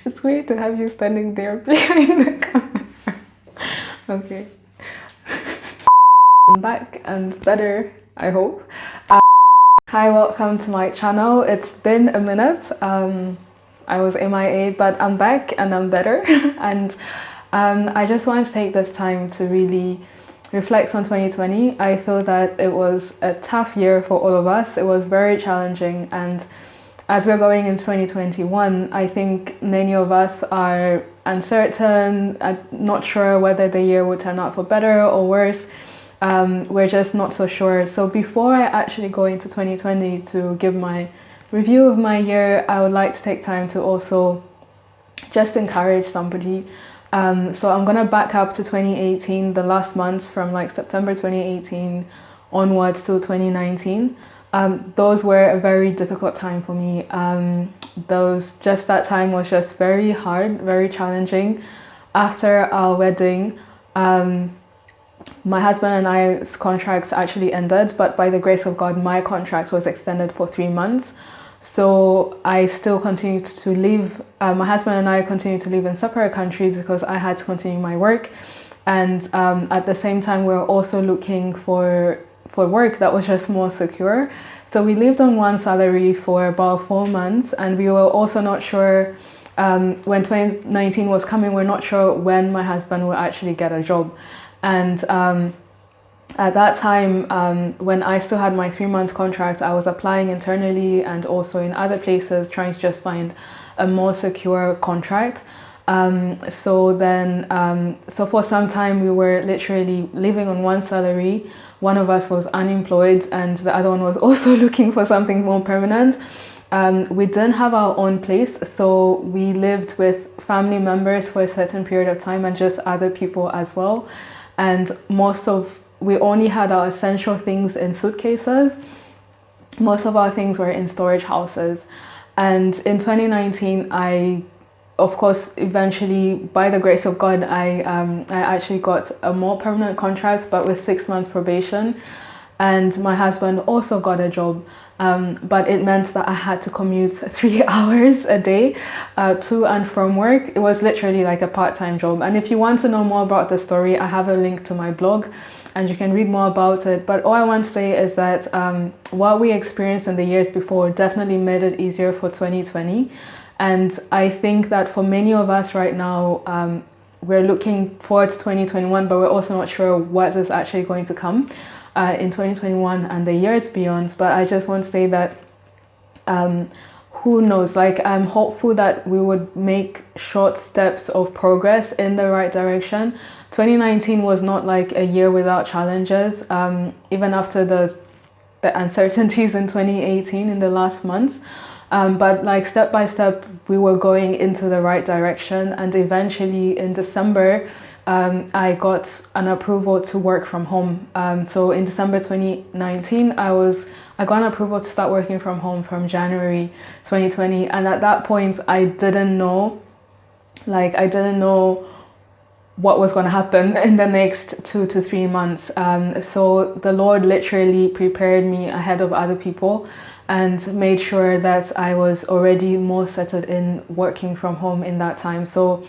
It's weird to have you standing there behind the camera. Okay. I'm back and better, I hope. Hi, welcome to my channel. It's been a minute. I was MIA, but I'm back and I'm better. And I just want to take this time to really reflect on 2020. I feel that it was a tough year for all of us. It was very challenging, and as we're going into 2021, I think many of us are uncertain, not sure whether the year will turn out for better or worse. We're just not so sure. So before I actually go into 2020 to give my review of my year, I would like to take time to also just encourage somebody. So I'm gonna back up to 2018, the last months from like September 2018 onwards to 2019. Those were a very difficult time for me. That time was just very hard, very challenging. After our wedding, my husband and I's contracts actually ended, but by the grace of God, my contract was extended for 3 months. So I still continued to live, my husband and I continued to live in separate countries because I had to continue my work. And at the same time, we were also looking for work that was just more secure. So we lived on one salary for about 4 months, and we were also not sure when 2019 was coming, we're not sure when my husband will actually get a job. And at that time, when I still had my 3 months contract, I was applying internally and also in other places, trying to just find a more secure contract. So for some time we were literally living on one salary. One of us was unemployed and the other one was also looking for something more permanent. We didn't have our own place, so we lived with family members for a certain period of time and just other people as well. And we only had our essential things in suitcases. Most of our things were in storage houses. And in 2019, of course, eventually, by the grace of God, I actually got a more permanent contract, but with 6 months probation. And my husband also got a job, but it meant that I had to commute 3 hours a day to and from work. It was literally like a part-time job. And if you want to know more about the story, I have a link to my blog and you can read more about it. But all I want to say is that what we experienced in the years before definitely made it easier for 2020. And I think that for many of us right now, we're looking forward to 2021, but we're also not sure what is actually going to come in 2021 and the years beyond. But I just want to say that who knows, like I'm hopeful that we would make short steps of progress in the right direction. 2019 was not like a year without challenges, even after the uncertainties in 2018 in the last months. But like step by step, we were going into the right direction. And eventually in December, I got an approval to work from home. So in December 2019, I got an approval to start working from home from January 2020. And at that point, I didn't know what was going to happen in the next 2 to 3 months. So the Lord literally prepared me ahead of other people and made sure that I was already more settled in working from home in that time. So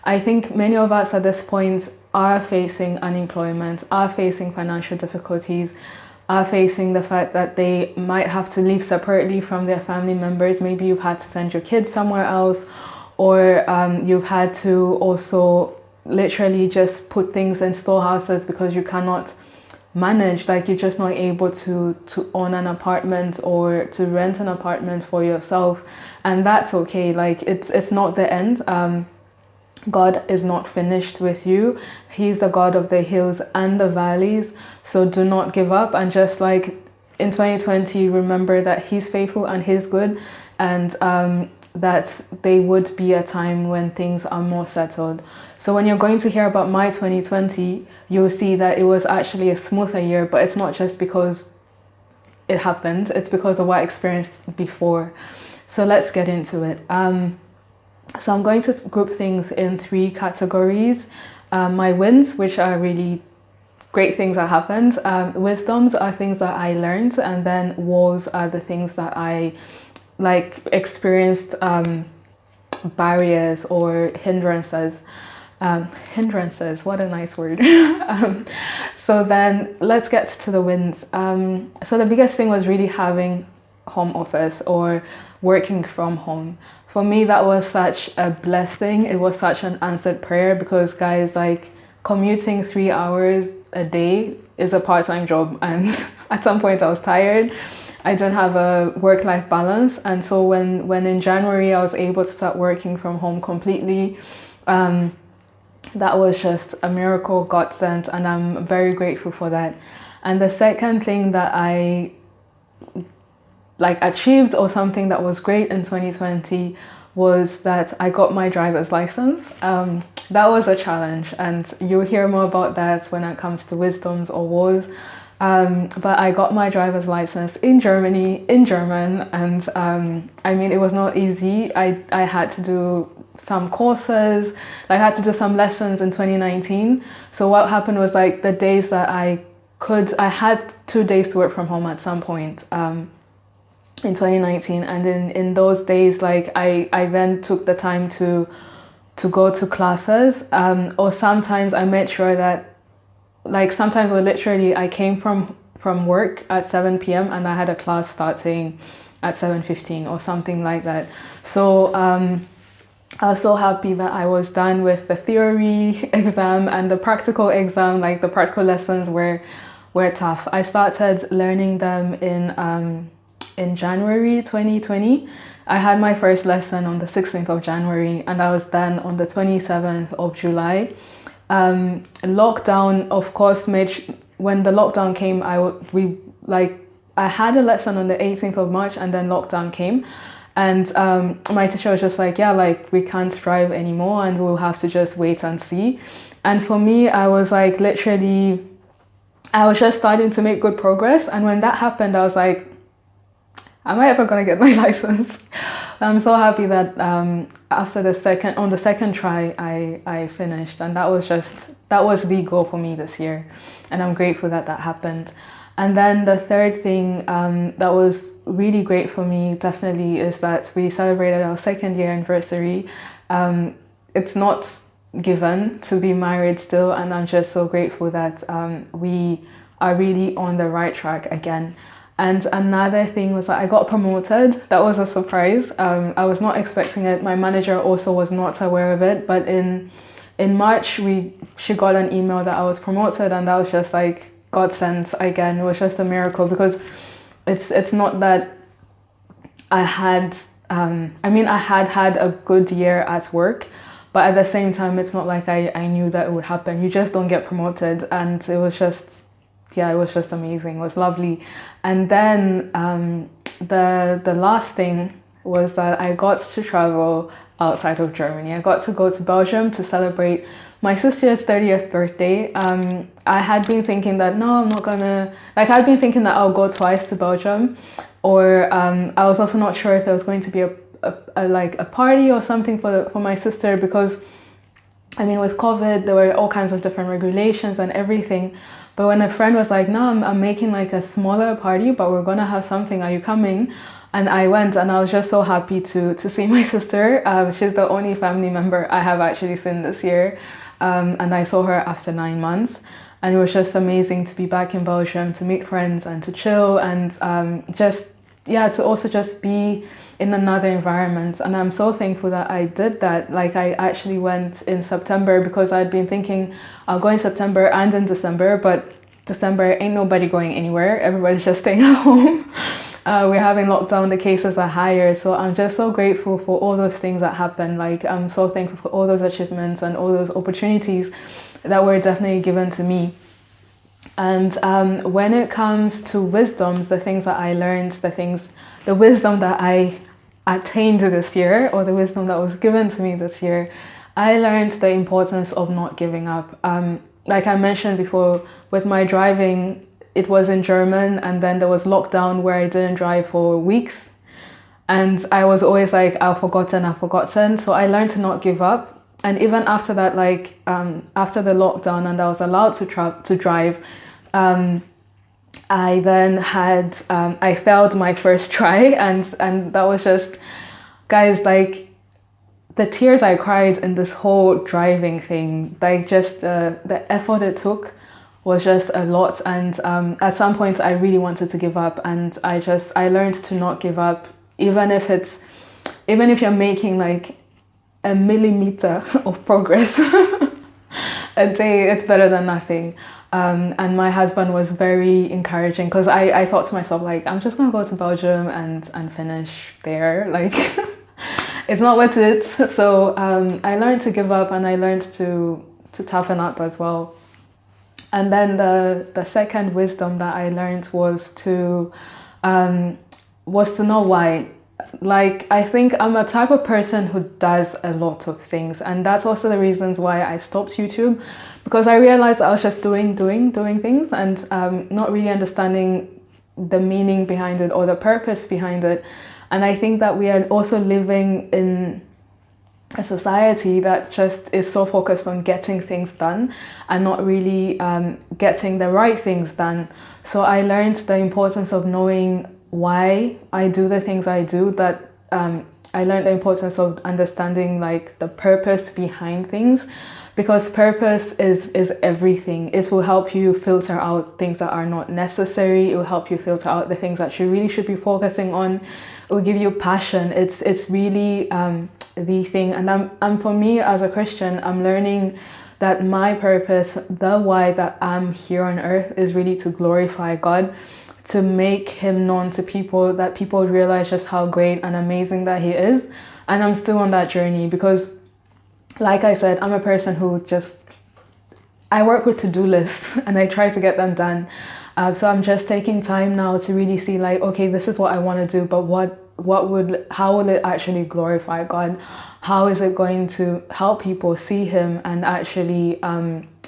I think many of us at this point are facing unemployment, are facing financial difficulties, are facing the fact that they might have to live separately from their family members. Maybe you've had to send your kids somewhere else, or you've had to also literally just put things in storehouses because you cannot manage, like you're just not able to own an apartment or to rent an apartment for yourself. And that's okay, like it's not the end. God is not finished with you. He's the God of the hills and the valleys. So do not give up, and just like in 2020, remember that He's faithful and He's good, and that there would be a time when things are more settled. So when you're going to hear about my 2020, you'll see that it was actually a smoother year, but it's not just because it happened, it's because of what I experienced before. So let's get into it. So I'm going to group things in 3 categories. My wins, which are really great things that happened. Wisdoms are things that I learned, and then woes are the things that I experienced barriers or hindrances. Hindrances, what a nice word. So then let's get to the wins. So the biggest thing was really having home office or working from home. For me, that was such a blessing. It was such an answered prayer because, guys, like, commuting 3 hours a day is a part-time job, and at some point I was tired. I didn't have a work-life balance, and so when in January I was able to start working from home completely, that was just a miracle, God sent, and I'm very grateful for that. And the second thing that I achieved, or something that was great in 2020, was that I got my driver's license. That was a challenge, and you'll hear more about that when it comes to wisdoms or wars. But I got my driver's license in Germany, in German, and I mean, it was not easy. I had to do some courses, I had to do some lessons in 2019. So what happened was, like, the days that I had 2 days to work from home at some point in 2019, and in those days, like, I then took the time to go to classes, or sometimes I made sure that, like, sometimes literally I came from work at 7 p.m. and I had a class starting at 7:15 or something like that. So I was so happy that I was done with the theory exam, and the practical exam, like the practical lessons were tough. I started learning them in January 2020. I had my first lesson on the 16th of January, and I was done on the 27th of July. Lockdown, of course, when the lockdown came, I had a lesson on the 18th of March, and then lockdown came, and my teacher was just like, yeah, like, we can't drive anymore, and we'll have to just wait and see. And for me, I was like, literally, I was just starting to make good progress, and when that happened, I was like, am I ever gonna get my license? I'm so happy that on the second try, I finished, and that was the goal for me this year, and I'm grateful that happened. And then the third thing that was really great for me, definitely, is that we celebrated our 2nd year anniversary. It's not given to be married still, and I'm just so grateful that we are really on the right track again. And another thing was that I got promoted. That was a surprise. I was not expecting it. My manager also was not aware of it. But in March, she got an email that I was promoted, and that was just like God sent again. It was just a miracle, because it's not that I had. I had a good year at work, but at the same time, it's not like I knew that it would happen. You just don't get promoted, and it was just. Yeah, it was just amazing. It was lovely. And then the last thing was that I got to travel outside of Germany. I got to go to Belgium to celebrate my sister's 30th birthday. I had been thinking that, no, I'm not gonna, like, I'd been thinking that I'll go twice to Belgium, or I was also not sure if there was going to be a party or something for my sister, because I mean, with COVID, there were all kinds of different regulations and everything. But when a friend was like, no, I'm making like a smaller party, but we're gonna have something, are you coming? And I went, and I was just so happy to see my sister. She's the only family member I have actually seen this year. And I saw her after 9 months. And it was just amazing to be back in Belgium, to meet friends and to chill, and to also just be in another environment. And I'm so thankful that I did that. Like, I actually went in September, because I'd been thinking I'll go in September and in December, but December ain't nobody going anywhere. Everybody's just staying at home. We're having lockdown, the cases are higher. So I'm just so grateful for all those things that happened. Like, I'm so thankful for all those achievements and all those opportunities that were definitely given to me. And when it comes to wisdoms, the things that I learned, the wisdom that I attained this year, or the wisdom that was given to me this year, I learned the importance of not giving up. Like I mentioned before, with my driving, it was in German, and then there was lockdown where I didn't drive for weeks. And I was always like, I've forgotten. So I learned to not give up. And even after that, like after the lockdown and I was allowed to drive, I then had, I failed my first try, and that was just, guys, like, the tears I cried in this whole driving thing, like just the effort it took was just a lot. And at some point I really wanted to give up, and I learned to not give up, even if you're making like a millimeter of progress a day, it's better than nothing. And my husband was very encouraging, because I thought to myself, like, I'm just gonna go to Belgium and finish there, like it's not worth it. So I learned to give up, and I learned to toughen up as well. And then the second wisdom that I learned was to know why. Like, I think I'm a type of person who does a lot of things, and that's also the reasons why I stopped YouTube, because I realized I was just doing things, and not really understanding the meaning behind it or the purpose behind it. And I think that we are also living in a society that just is so focused on getting things done and not really getting the right things done. So I learned the importance of knowing why I do the things I do, that I learned the importance of understanding like the purpose behind things, because purpose is everything. It will help you filter out things that are not necessary. It will help you filter out the things that you really should be focusing on. It will give you passion. It's really the thing. And for me as a Christian, I'm learning that my purpose, the why that I'm here on earth, is really to glorify God, to make him known to people, that people realize just how great and amazing that he is. And I'm still on that journey, because like I said, I'm a person who I work with to-do lists and I try to get them done. So I'm just taking time now to really see like, okay, this is what I want to do, but how will it actually glorify God? How is it going to help people see him and actually,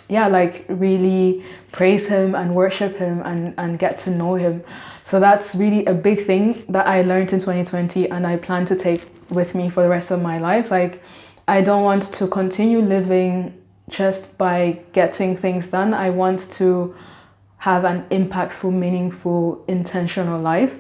like really praise him and worship him and get to know him? So that's really a big thing that I learned in 2020, and I plan to take with me for the rest of my life. Like, I don't want to continue living just by getting things done. I want to have an impactful, meaningful, intentional life.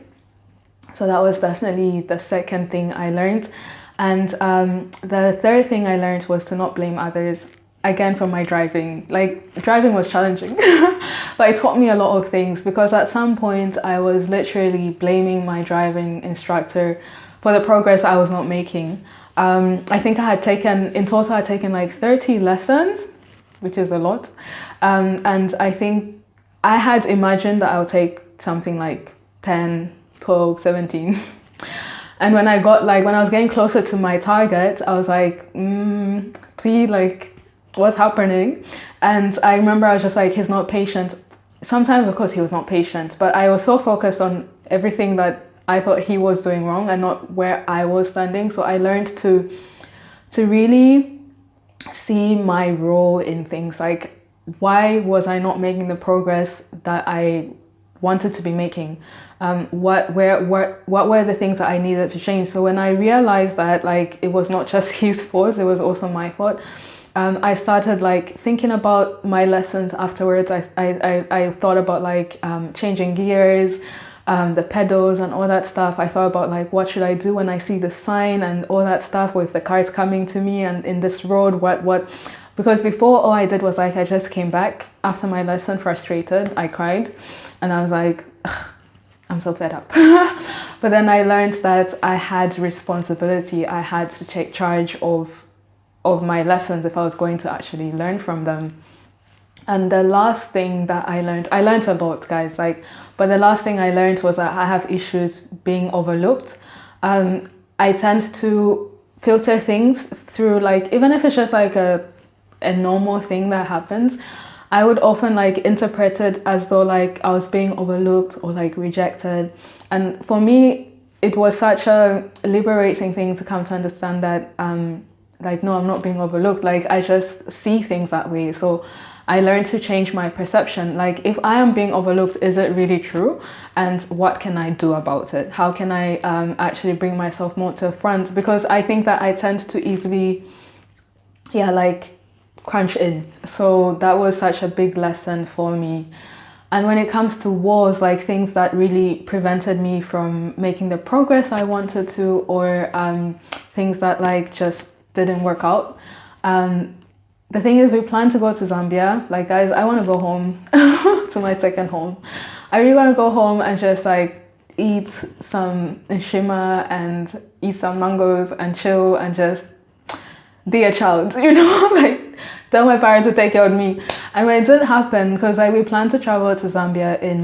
So that was definitely the second thing I learned. And the third thing I learned was to not blame others. Again, from my driving. Like, driving was challenging, but it taught me a lot of things, because at some point I was literally blaming my driving instructor for the progress I was not making. I think in total I had taken like 30 lessons, which is a lot. And I think I had imagined that I would take something like 10, 12, 17. And when I was getting closer to my target, I was like, like, what's happening? And I remember I was just like, he's not patient. Sometimes, of course, he was not patient, but I was so focused on everything that I thought he was doing wrong and not where I was standing. So I learned to really see my role in things. Like, why was I not making the progress that I wanted to be making? What were the things that I needed to change? So when I realized that like it was not just his fault, it was also my fault, I started like thinking about my lessons afterwards. I thought about like changing gears, the pedals and all that stuff. I thought about like, what should I do when I see the sign and all that stuff with the cars coming to me and in this road, what because before all I did was like, I just came back after my lesson frustrated, I cried, and I was like, I'm so fed up. But then I learned that I had responsibility. I had to take charge of my lessons if I was going to actually learn from them. And the last thing that I learned a lot, guys, like, but the last thing I learned was that I have issues being overlooked. I tend to filter things through, like, even if it's just like a normal thing that happens, I would often like interpret it as though like I was being overlooked or like rejected. And for me, it was such a liberating thing to come to understand that like, no, I'm not being overlooked. Like, I just see things that way. So I learned to change my perception. Like, if I am being overlooked, is it really true? And what can I do about it? How can I actually bring myself more to the front? Because I think that I tend to easily, crunch in. So that was such a big lesson for me. And when it comes to walls, like things that really prevented me from making the progress I wanted to, or things that like just didn't work out. The thing is, we plan to go to Zambia. Like, guys, I want to go home to my second home. I really want to go home and just like eat some nshima and eat some mangoes and chill and just be a child, you know, like tell my parents to take care of me. And when it didn't happen, because like we planned to travel to Zambia in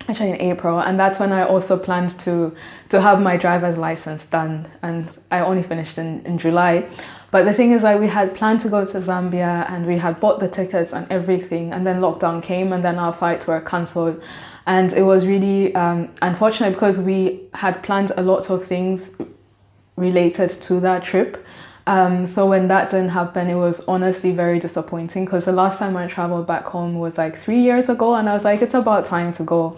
actually in April, and that's when I also planned to have my driver's license done, and I only finished in July. But the thing is, like, we had planned to go to Zambia and we had bought the tickets and everything, and then lockdown came and then our flights were cancelled. And it was really unfortunate because we had planned a lot of things related to that trip. So when that didn't happen, it was honestly very disappointing, because the last time I traveled back home was like 3 years ago, and I was like, it's about time to go.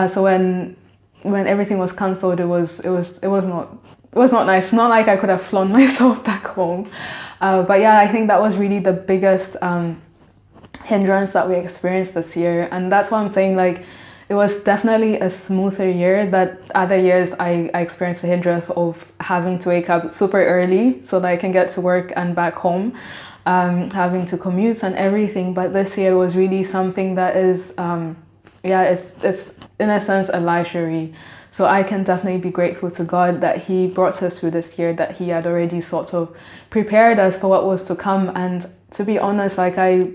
So when everything was cancelled, it was not nice. Not like I could have flown myself back home. But yeah, I think that was really the biggest hindrance that we experienced this year. And that's why I'm saying, like, it was definitely a smoother year. That other years I experienced the hindrance of having to wake up super early so that I can get to work and back home, having to commute and everything. But this year was really something that is, it's in a sense a luxury. So I can definitely be grateful to God that He brought us through this year, that He had already sort of prepared us for what was to come. And to be honest, like I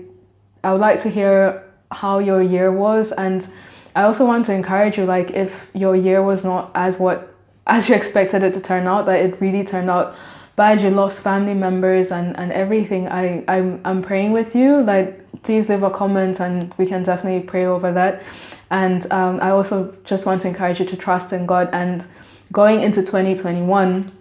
would like to hear how your year was, and I also want to encourage you, like, if your year was not as you expected it to turn out, that it really turned out bad, you lost family members and everything, I'm praying with you. Like, please leave a comment and we can definitely pray over that. And I also just want to encourage you to trust in God. And going into 2021,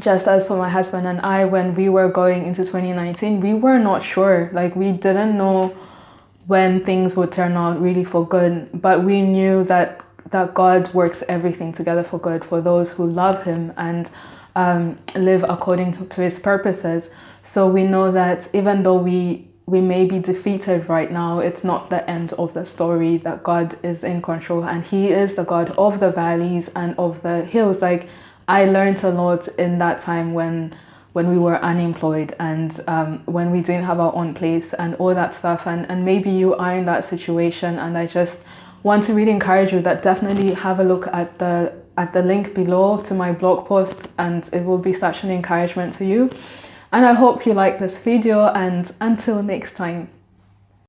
just as for my husband and I, when we were going into 2019, we were not sure. Like, we didn't know when things would turn out really for good, but we knew that God works everything together for good for those who love Him and live according to His purposes. So we know that even though we may be defeated right now, it's not the end of the story, that God is in control and He is the God of the valleys and of the hills. Like, I learned a lot in that time when we were unemployed and when we didn't have our own place and all that stuff. And maybe you are in that situation, and I just want to really encourage you that definitely have a look at the link below to my blog post, and it will be such an encouragement to you. And I hope you like this video, and until next time.